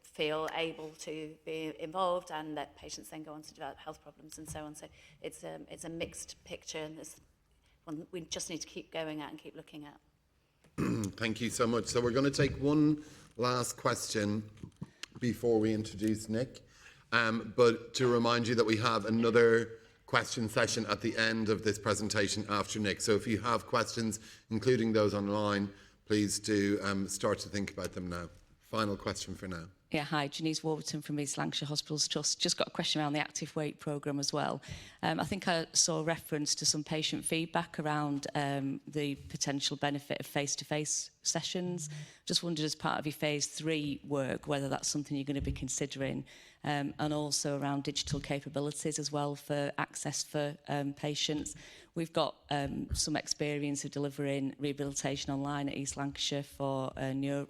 B: feel able to be involved, and that patients then go on to develop health problems and so on. So it's a mixed picture, and there's one we just need to keep going at and keep looking at.
D: Thank you so much. So we're going to take one last question before we introduce Nick. But to remind you that we have another question session at the end of this presentation after Nick. So if you have questions, including those online, please do start to think about them now. Final question for now.
I: Yeah, hi, Janice Warburton from East Lancashire Hospitals Trust. Just got a question around the active weight programme as well. I think I saw a reference to some patient feedback around the potential benefit of face-to-face sessions. Just wondered, as part of your phase 3 work, whether that's something you're going to be considering, and also around digital capabilities as well for access for patients. We've got some experience of delivering rehabilitation online at East Lancashire for neuro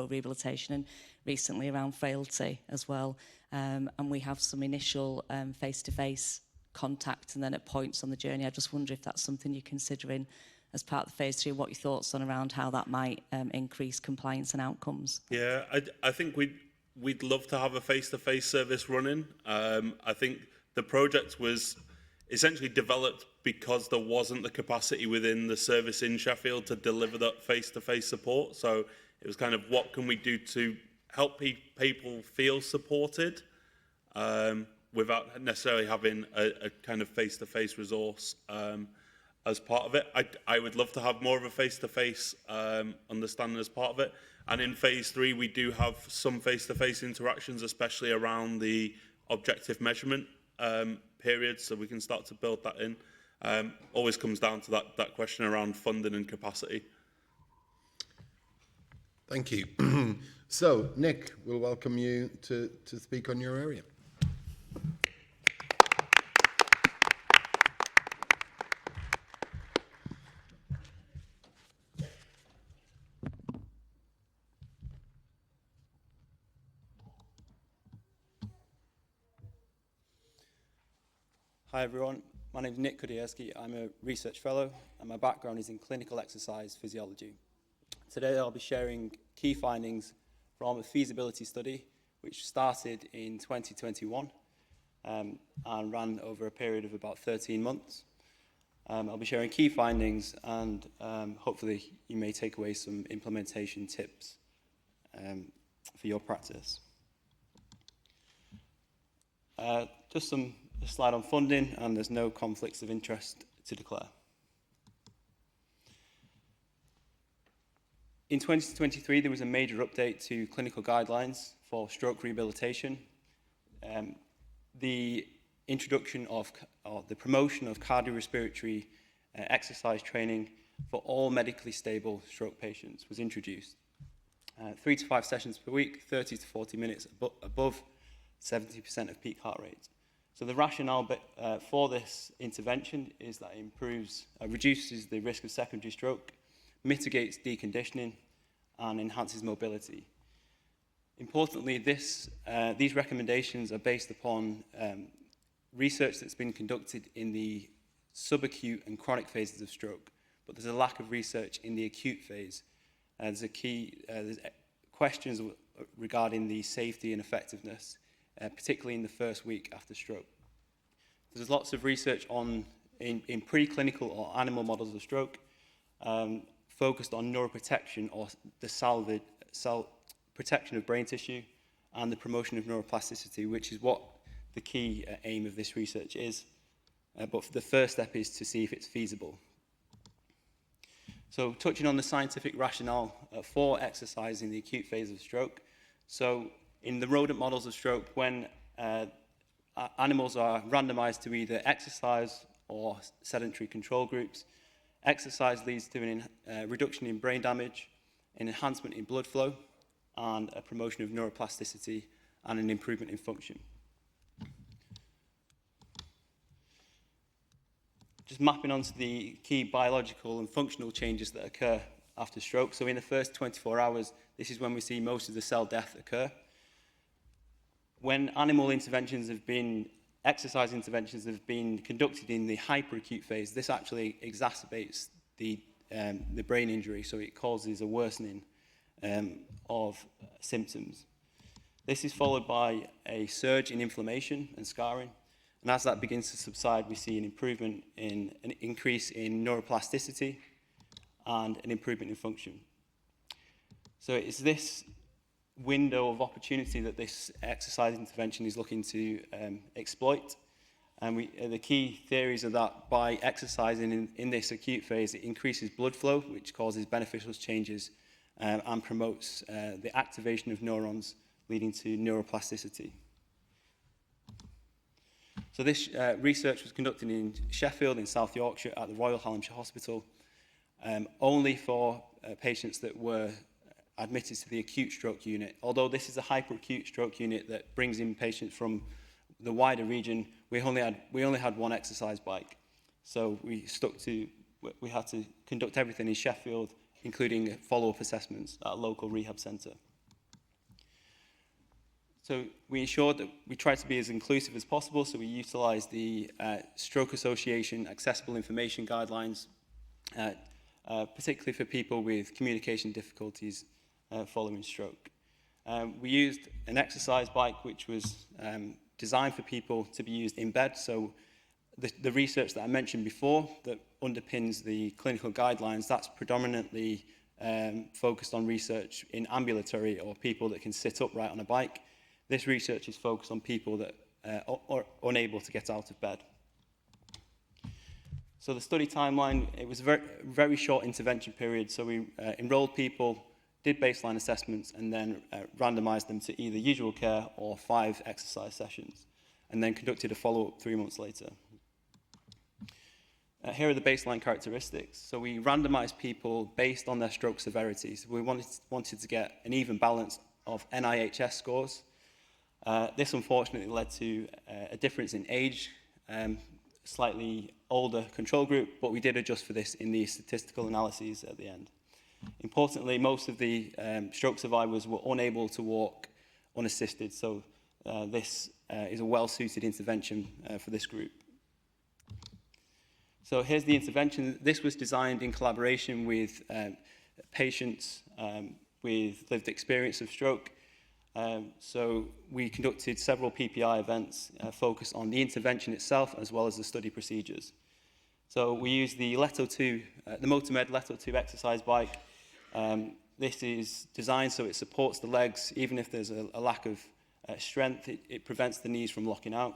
I: rehabilitation, and recently around frailty as well. And we have some initial face-to-face contact, and then at points on the journey. I just wonder if that's something you're considering as part of the phase 3, what your thoughts on around how that might increase compliance and outcomes.
C: Yeah, I think we'd love to have a face-to-face service running. I think the project was essentially developed because there wasn't the capacity within the service in Sheffield to deliver that face-to-face support. So it was kind of, what can we do to help people feel supported without necessarily having a kind of face-to-face resource as part of it. I would love to have more of a face-to-face understanding as part of it. And in phase 3, we do have some face-to-face interactions, especially around the objective measurement period, so we can start to build that in. Always comes down to that question around funding and capacity.
D: Thank you. So, Nick, we'll welcome you to speak on your area.
J: Hi everyone, my name is Nick Kudierski. I'm a research fellow and my background is in clinical exercise physiology. Today I'll be sharing key findings from a feasibility study which started in 2021 and ran over a period of about 13 months. I'll be sharing key findings and hopefully you may take away some implementation tips for your practice. Just a slide on funding, and there's no conflicts of interest to declare. In 2023, there was a major update to clinical guidelines for stroke rehabilitation. The introduction of, or the promotion of cardiorespiratory exercise training for all medically stable stroke patients was introduced. 3 to 5 sessions per week, 30 to 40 minutes above 70% of peak heart rate. So the rationale for this intervention is that it reduces the risk of secondary stroke, mitigates deconditioning, and enhances mobility. Importantly, these recommendations are based upon research that's been conducted in the subacute and chronic phases of stroke, but there's a lack of research in the acute phase. There's questions regarding the safety and effectiveness, particularly in the first week after stroke. There's lots of research in preclinical or animal models of stroke focused on neuroprotection, or the protection of brain tissue and the promotion of neuroplasticity, which is what the key aim of this research is. But the first step is to see if it's feasible. So touching on the scientific rationale for exercise in the acute phase of stroke. So in the rodent models of stroke, when animals are randomized to either exercise or sedentary control groups, exercise leads to a reduction in brain damage, an enhancement in blood flow, and a promotion of neuroplasticity and an improvement in function. Just mapping onto the key biological and functional changes that occur after stroke. So in the first 24 hours, this is when we see most of the cell death occur. When exercise interventions have been conducted in the hyperacute phase, this actually exacerbates the brain injury, so it causes a worsening of symptoms. This is followed by a surge in inflammation and scarring, and as that begins to subside, we see an increase in neuroplasticity and an improvement in function. So it's this window of opportunity that this exercise intervention is looking to exploit. And the key theories are that by exercising in this acute phase, it increases blood flow, which causes beneficial changes and promotes the activation of neurons, leading to neuroplasticity. So this research was conducted in Sheffield, in South Yorkshire, at the Royal Hallamshire Hospital, only for patients that were admitted to the acute stroke unit. Although this is a hyperacute stroke unit that brings in patients from the wider region, we only had one exercise bike. So we had to conduct everything in Sheffield, including follow-up assessments at a local rehab centre. So we ensured that we tried to be as inclusive as possible, so we utilised the Stroke Association Accessible Information Guidelines, particularly for people with communication difficulties following stroke. We used an exercise bike which was designed for people to be used in bed, so the research that I mentioned before that underpins the clinical guidelines, that's predominantly focused on research in ambulatory or people that can sit upright on a bike. This research is focused on people that are unable to get out of bed. So the study timeline, it was a very, very short intervention period. So we enrolled people, did baseline assessments, and then randomized them to either usual care or 5 exercise sessions, and then conducted a follow-up 3 months later. Here are the baseline characteristics. So we randomized people based on their stroke severity. So we wanted to get an even balance of NIHS scores. This unfortunately led to a difference in age, slightly older control group, but we did adjust for this in the statistical analyses at the end. Importantly, most of the stroke survivors were unable to walk unassisted, so this is a well-suited intervention for this group. So here's the intervention. This was designed in collaboration with patients with lived experience of stroke. So we conducted several PPI events focused on the intervention itself as well as the study procedures. So we used the Leto 2, the Motormed Leto 2 exercise bike. This is designed so it supports the legs, even if there's a lack of strength, it prevents the knees from locking out.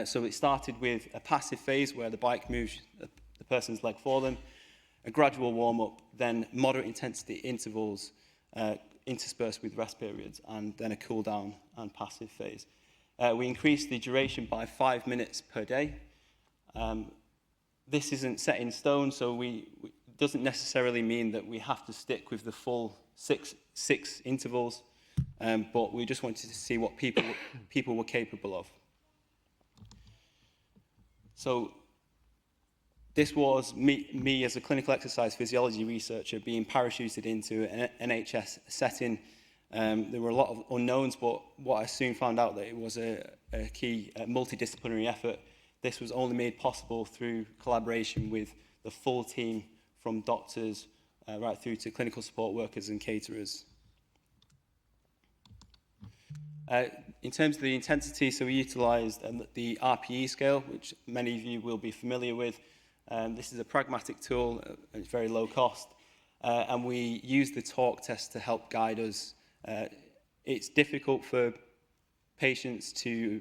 J: So it started with a passive phase where the bike moves the person's leg for them, a gradual warm-up, then moderate intensity intervals interspersed with rest periods, and then a cool-down and passive phase. We increased the duration by 5 minutes per day. This isn't set in stone, so it doesn't necessarily mean that we have to stick with the full six intervals, but we just wanted to see what people were capable of. So this was me as a clinical exercise physiology researcher being parachuted into an NHS setting. There were a lot of unknowns, but what I soon found out that it was a key multidisciplinary effort. This was only made possible through collaboration with the full team from doctors right through to clinical support workers and caterers. In terms of the intensity, so we utilised the RPE scale, which many of you will be familiar with. This is a pragmatic tool, it's very low cost, and we use the talk test to help guide us. It's difficult for patients to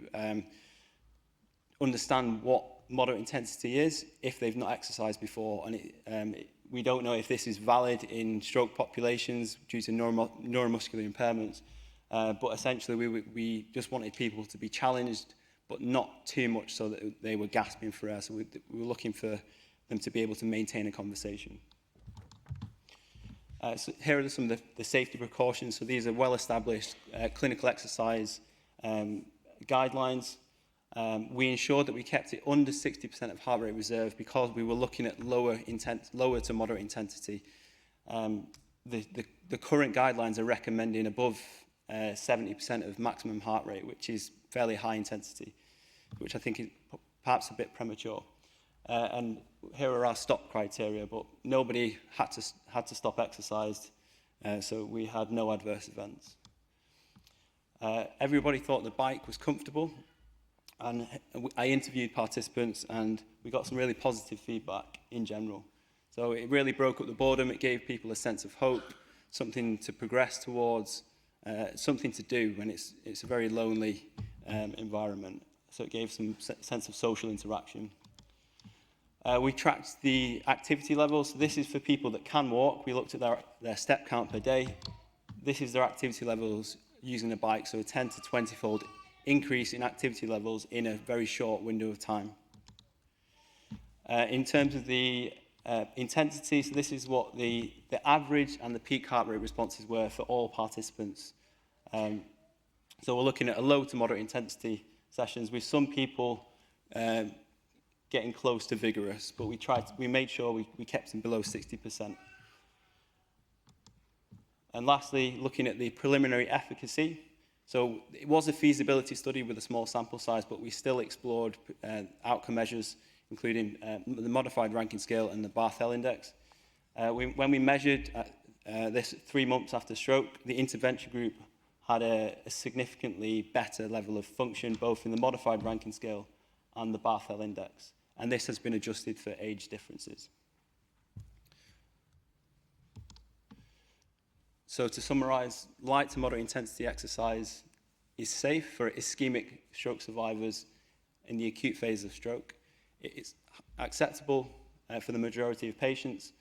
J: understand what moderate intensity is if they've not exercised before, and we don't know if this is valid in stroke populations due to neuromuscular impairments, but essentially we just wanted people to be challenged, but not too much so that they were gasping for air, so we were looking for them to be able to maintain a conversation. So here are some of the safety precautions. So these are well-established clinical exercise guidelines. We ensured that we kept it under 60% of heart rate reserve because we were looking at lower to moderate intensity. The current guidelines are recommending above 70% of maximum heart rate, which is fairly high intensity, which I think is perhaps a bit premature. And here are our stop criteria, but nobody had to stop exercise, so we had no adverse events. Everybody thought the bike was comfortable, and I interviewed participants, and we got some really positive feedback in general. So it really broke up the boredom. It gave people a sense of hope, something to progress towards, something to do when it's a very lonely environment. So it gave some sense of social interaction. We tracked the activity levels. So this is for people that can walk. We looked at their step count per day. This is their activity levels using a bike, so a 10 to 20-fold increase in activity levels in a very short window of time. In terms of the intensity, so this is what the average and the peak heart rate responses were for all participants. So we're looking at a low to moderate intensity sessions with some people getting close to vigorous, but we made sure we kept them below 60%. And lastly, looking at the preliminary efficacy. So it was a feasibility study with a small sample size, but we still explored outcome measures, including the modified ranking scale and the Barthel index. When we measured this 3 months after stroke, the intervention group had a significantly better level of function, both in the modified ranking scale and the Barthel index. And this has been adjusted for age differences. So to summarize, light to moderate intensity exercise is safe for ischemic stroke survivors in the acute phase of stroke. It's acceptable for the majority of patients.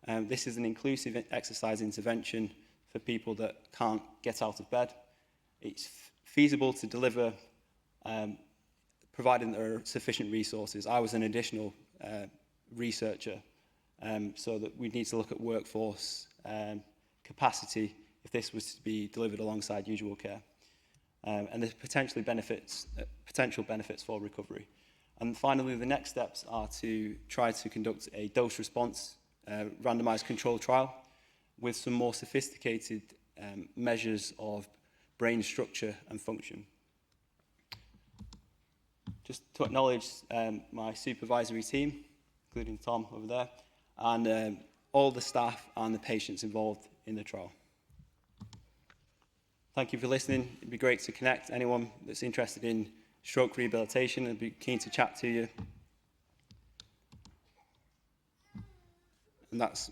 J: This is an inclusive exercise intervention for people that can't get out of bed. It's feasible to deliver providing there are sufficient resources. I was an additional researcher, so that we need to look at workforce capacity if this was to be delivered alongside usual care. And there's potential benefits for recovery. And finally, the next steps are to try to conduct a dose-response randomized control trial with some more sophisticated measures of brain structure and function. Just to acknowledge my supervisory team, including Tom over there, and all the staff and the patients involved in the trial. Thank you for listening. It'd be great to connect. Anyone that's interested in stroke rehabilitation, I'd be keen to chat to you. And that's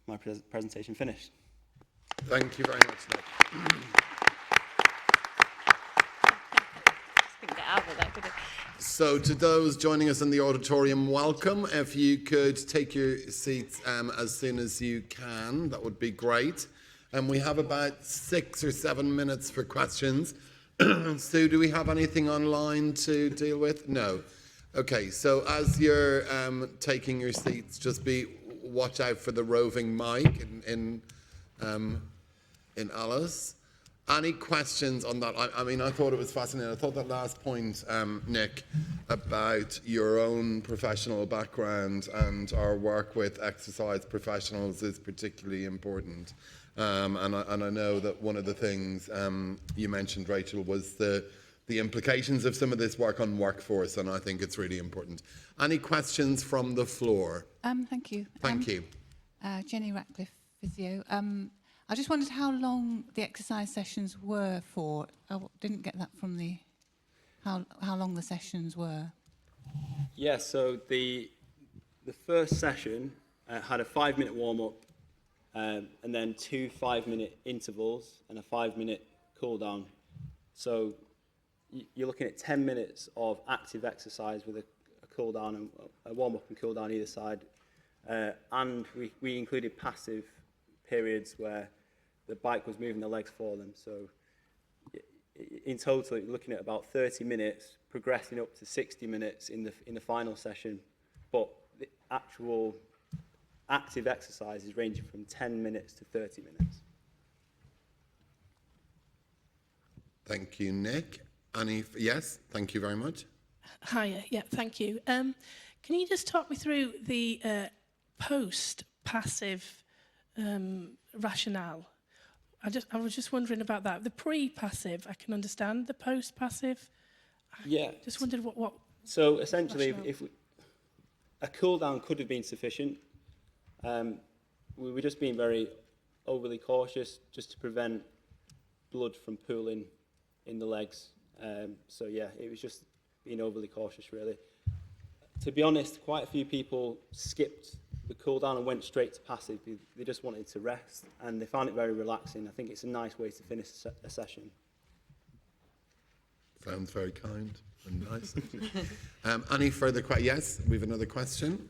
J: my presentation finished.
D: Thank you very much, Nick. So to those joining us in the auditorium, welcome. If you could take your seats as soon as you can, that would be great. And we have about 6 or 7 minutes for questions. Sue, do we have anything online to deal with? No. Okay, so as you're taking your seats, just watch out for the roving mic in Alice. Any questions on that? I mean, I thought it was fascinating. I thought that last point, Nick, about your own professional background and our work with exercise professionals is particularly important. And I know that one of the things you mentioned, Rachel, was the implications of some of this work on workforce, and I think it's really important. Any questions from the floor?
K: Thank you.
D: Thank you.
K: Jenny Ratcliffe, physio. I just wondered how long the exercise sessions were for. I didn't get that from how long the sessions were.
J: Yeah, so the first session had a 5-minute warm-up and then 2 5-minute intervals and a 5-minute cool-down. So you're looking at 10 minutes of active exercise with a cool-down and a warm-up and cool-down either side. And we included passive periods where the bike was moving the legs for them. So in total, you're looking at about 30 minutes, progressing up to 60 minutes in the final session. But the actual active exercise is ranging from 10 minutes to 30 minutes.
D: Thank you, Nick. Yes, thank you very much.
L: Hiya, yeah, thank you. Can you just talk me through the post-passive rationale? I was just wondering about that. The pre-passive, I can understand. The post-passive,
J: Yeah.
L: Just wondered what.
J: So essentially, a cool down could have been sufficient. We were just being very overly cautious, just to prevent blood from pooling in the legs. So yeah, it was just being overly cautious, really. To be honest, quite a few people skipped the cool down and went straight to passive. They just wanted to rest, and they found it very relaxing. I think it's a nice way to finish a session.
D: Sounds very kind and nice. Any further questions? Yes, we have another question.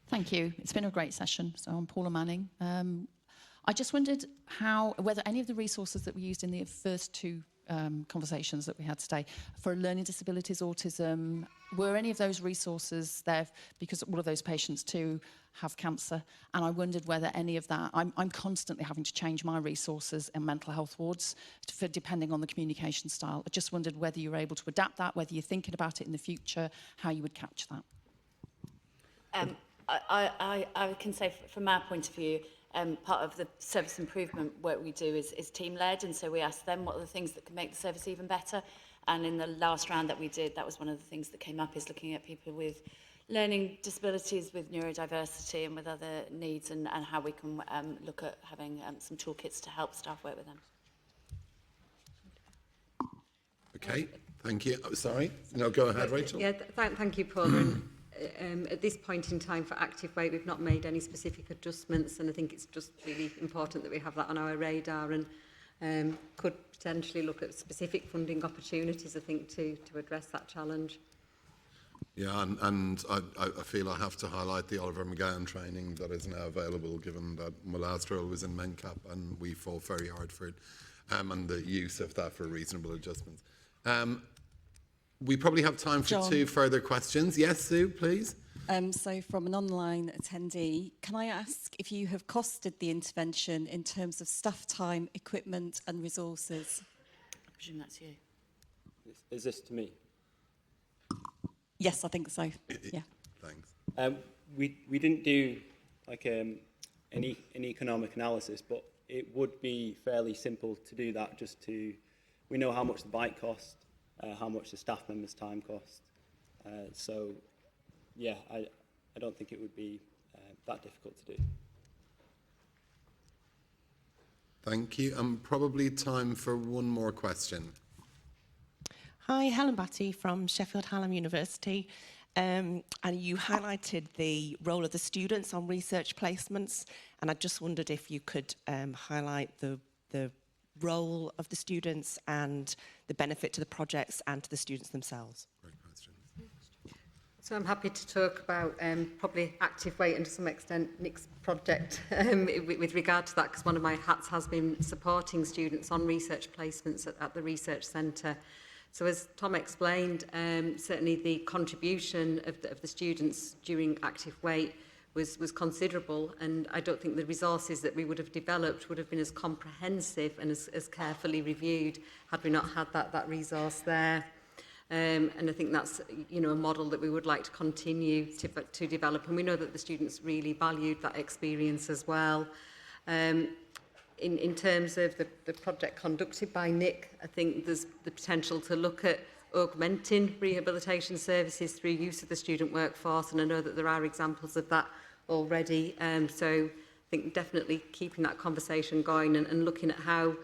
M: Thank you. It's been a great session. So I'm Paula Manning. I just wondered whether any of the resources that we used in the first 2 conversations that we had today for learning disabilities, autism, were any of those resources there, because all of those patients too have cancer, and I wondered whether any of that, I'm constantly having to change my resources in mental health wards depending on the communication style. I just wondered whether you were able to adapt that, whether you're thinking about it in the future, how you would catch that.
B: I can say from our point of view, part of the service improvement work we do is team-led, and so we ask them what are the things that can make the service even better. And in the last round that we did, that was one of the things that came up, is looking at people with learning disabilities, with neurodiversity and with other needs, and how we can look at having some toolkits to help staff work with them.
D: Okay, thank you. Oh, sorry. No, go ahead, Rachel.
A: Yeah, thank you, Paul. At this point in time for active weight, we've not made any specific adjustments, and I think it's just really important that we have that on our radar, and could potentially look at specific funding opportunities, I think, to address that challenge.
D: Yeah, and I feel I have to highlight the Oliver McGann training that is now available, given that my last role was in MenCap and we fought very hard for it, and the use of that for reasonable adjustments. We probably have time for
F: John.
D: 2 further questions. Yes, Sue, please.
F: So from an online attendee, can I ask if you have costed the intervention in terms of staff time, equipment and resources?
B: I presume that's you.
J: Is this to me?
F: Yes, I think so. Yeah.
D: Thanks.
J: We didn't do like an economic analysis, but it would be fairly simple to do that. We know how much the bike costs, how much the staff members' time costs. So, yeah, I don't think it would be that difficult to do.
D: Thank you. Probably time for one more question.
N: Hi, Helen Batty from Sheffield Hallam University. And you highlighted the role of the students on research placements, and I just wondered if you could highlight the role of the students and the benefit to the projects and to the students themselves.
D: Great question.
A: So I'm happy to talk about probably active weight and to some extent Nick's project with regard to that, because one of my hats has been supporting students on research placements at the research centre. So as Tom explained, certainly the contribution of the students during active weight was considerable, and I don't think the resources that we would have developed would have been as comprehensive and as carefully reviewed had we not had that resource there. And I think that's, you know, a model that we would like to continue to develop, and we know that the students really valued that experience as well. In terms of the project conducted by Nick, I think there's the potential to look at augmenting rehabilitation services through use of the student workforce, and I know that there are examples of that already. So I think definitely keeping that conversation going and looking at how,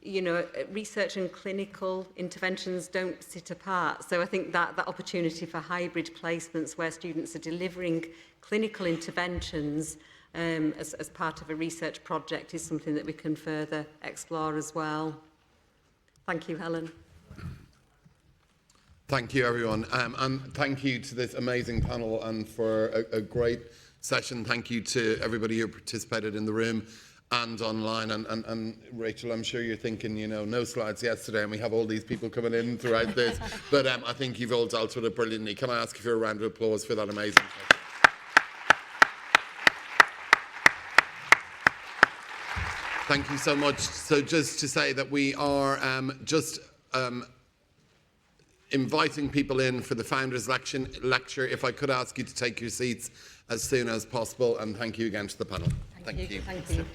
A: you know, research and clinical interventions don't sit apart. So I think that opportunity for hybrid placements where students are delivering clinical interventions as part of a research project is something that we can further explore as well. Thank you, Helen.
D: Thank you, everyone. And thank you to this amazing panel and for a great session. Thank you to everybody who participated in the room and online. And Rachel, I'm sure you're thinking, you know, no slides yesterday and we have all these people coming in throughout this. But I think you've all dealt with it brilliantly. Can I ask you for a round of applause for that amazing session? Thank you so much. So just to say that we are inviting people in for the Founders Lecture. If I could ask you to take your seats as soon as possible. And thank you again to the panel. Thank you.
A: Thank you.